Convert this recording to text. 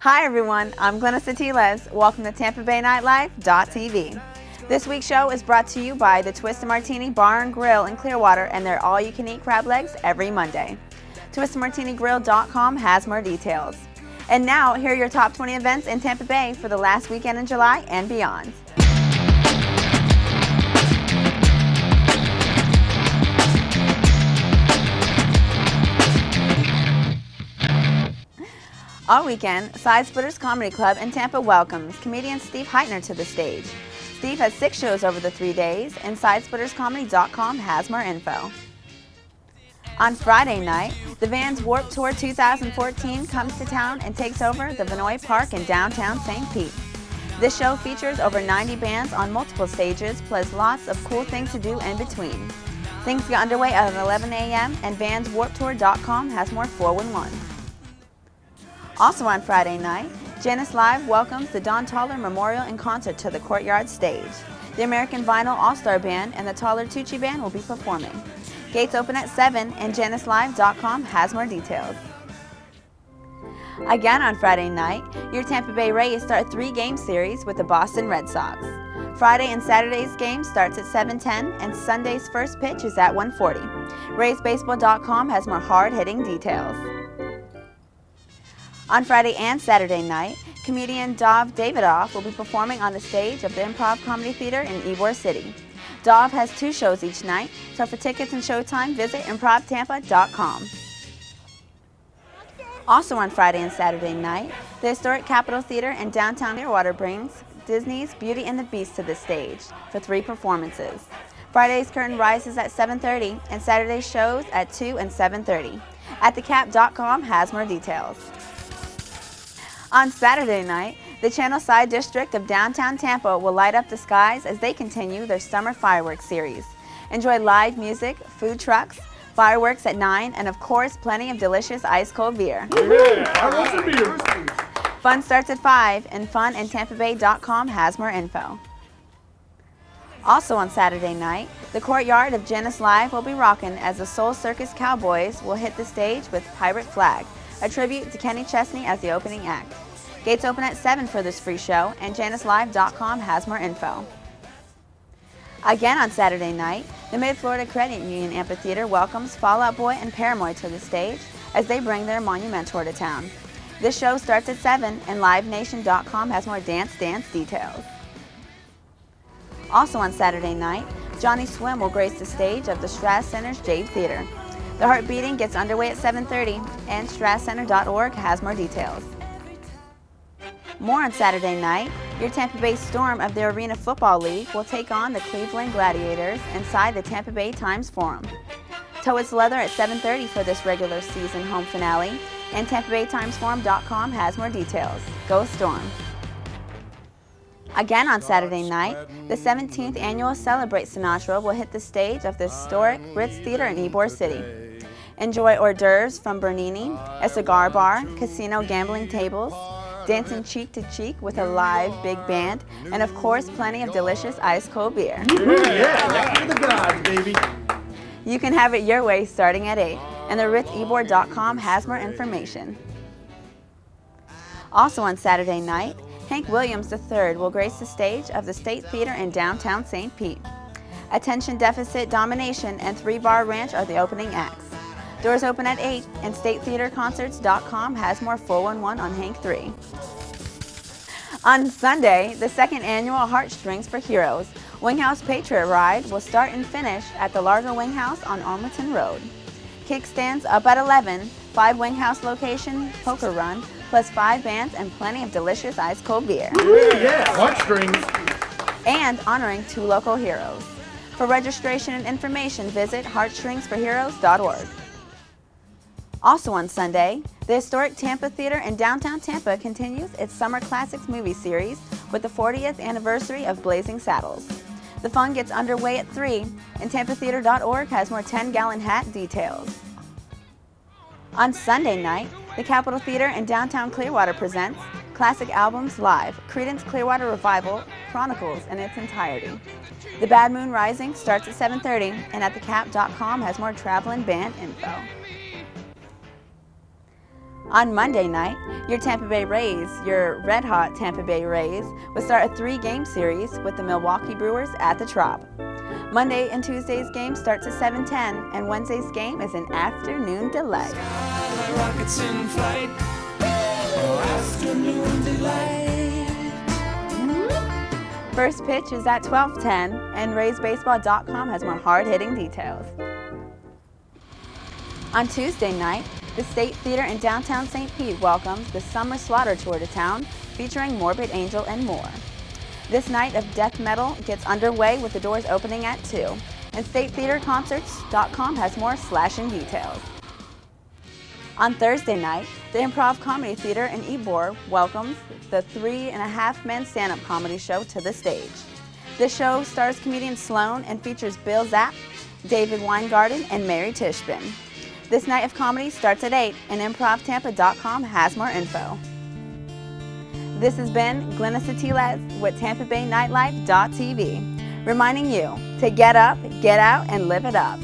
Hi everyone, I'm Glynis Atiles. Welcome to Tampa Bay Nightlife.tv. This week's show is brought to you by the Twist & Martini Bar and Grill in Clearwater and their all-you-can-eat crab legs every Monday. TwistandMartiniGrill.com has more details. And now, here are your top 20 events in Tampa Bay for the last weekend in July and beyond. All weekend, Side Splitters Comedy Club in Tampa welcomes comedian Steve Heitner to the stage. Steve has 6 shows over the 3 days, and SidesplittersComedy.com has more info. On Friday night, the Vans Warped Tour 2014 comes to town and takes over the Vinoy Park in downtown St. Pete. This show features over 90 bands on multiple stages, plus lots of cool things to do in between. Things get underway at 11 a.m. and VansWarpedTour.com has more 411. Also on Friday night, Janice Live welcomes the Don Toller Memorial in Concert to the Courtyard stage. The American Vinyl All-Star Band and the Toller Tucci Band will be performing. Gates open at 7 and JaniceLive.com has more details. Again on Friday night, your Tampa Bay Rays start 3-game series with the Boston Red Sox. Friday and Saturday's game starts at 7:10 and Sunday's first pitch is at 1:40. RaysBaseball.com has more hard-hitting details. On Friday and Saturday night, comedian Dov Davidoff will be performing on the stage of the Improv Comedy Theater in Ybor City. Dov has 2 shows each night, so for tickets and showtime, visit improvtampa.com. Also on Friday and Saturday night, the historic Capitol Theater in downtown Clearwater brings Disney's Beauty and the Beast to the stage for 3 performances. Friday's curtain rises at 7:30 and Saturday's shows at 2 and 7:30. AtTheCap.com has more details. On Saturday night, the Channel Side District of downtown Tampa will light up the skies as they continue their summer fireworks series. Enjoy live music, food trucks, fireworks at 9, and of course, plenty of delicious ice-cold beer. Fun starts at 5, and FunandTampaBay.com has more info. Also on Saturday night, the Courtyard of Janice Live will be rocking as the Soul Circus Cowboys will hit the stage with Pirate Flag, a tribute to Kenny Chesney as the opening act. Gates open at 7 for this free show, and JaniceLive.com has more info. Again on Saturday night, the Mid-Florida Credit Union Amphitheater welcomes Fall Out Boy and Paramoy to the stage as they bring their Monument Tour to town. This show starts at 7, and LiveNation.com has more dance details. Also on Saturday night, Johnny Swim will grace the stage of the Strass Center's Jade Theater. The Heart Beating gets underway at 7:30, and StrassCenter.org has more details. More on Saturday night, your Tampa Bay Storm of the Arena Football League will take on the Cleveland Gladiators inside the Tampa Bay Times Forum. Toe It's Leather at 7:30 for this regular season home finale, and TampaBayTimesForum.com has more details. Go Storm! Again on Saturday night, the 17th annual Celebrate Sinatra will hit the stage of the historic Ritz Theater in Ybor City. Enjoy hors d'oeuvres from Bernini, a cigar bar, casino gambling tables, dancing cheek to cheek with a live big band, and of course plenty of delicious ice-cold beer. Yeah, the gods, baby. You can have it your way starting at 8, and the RitzEbor.com has more information. Also on Saturday night, Hank Williams III will grace the stage of the State Theater in downtown St. Pete. Attention Deficit Domination and 3 Bar Ranch are the opening acts. Doors open at 8, and StateTheaterConcerts.com has more 411 on Hank 3. On Sunday, the 2nd annual Heartstrings for Heroes Winghouse Patriot Ride will start and finish at the Largo Winghouse on Arlington Road. Kickstands up at 11, 5 Winghouse location poker run, plus 5 bands and plenty of delicious ice-cold beer. Heartstrings. And honoring 2 local heroes. For registration and information, visit heartstringsforheroes.org. Also on Sunday, the historic Tampa Theater in downtown Tampa continues its Summer Classics movie series with the 40th anniversary of Blazing Saddles. The fun gets underway at 3, and TampaTheater.org has more 10-gallon hat details. On Sunday night, the Capitol Theater in downtown Clearwater presents Classic Albums Live, Creedence Clearwater Revival Chronicles in its entirety. The Bad Moon Rising starts at 7:30, and AtTheCap.com has more traveling band info. On Monday night, your Tampa Bay Rays, your red-hot Tampa Bay Rays, will start a 3-game series with the Milwaukee Brewers at the Trop. Monday and Tuesday's game starts at 7:10, and Wednesday's game is an afternoon delight. Rockets in flight. Afternoon delight. First pitch is at 12:10, and RaysBaseball.com has more hard-hitting details. On Tuesday night, the State Theater in downtown St. Pete welcomes the Summer Slaughter Tour to town, featuring Morbid Angel and more. This night of death metal gets underway with the doors opening at 2, and StateTheaterConcerts.com has more slashing details. On Thursday night, the Improv Comedy Theater in Ybor welcomes the 3.5-man stand-up comedy show to the stage. This show stars comedian Sloan and features Bill Zapp, David Weingarten, and Mary Tishbin. This night of comedy starts at 8, and ImprovTampa.com has more info. This has been Glynis Atiles with TampaBayNightlife.tv, reminding you to get up, get out, and live it up.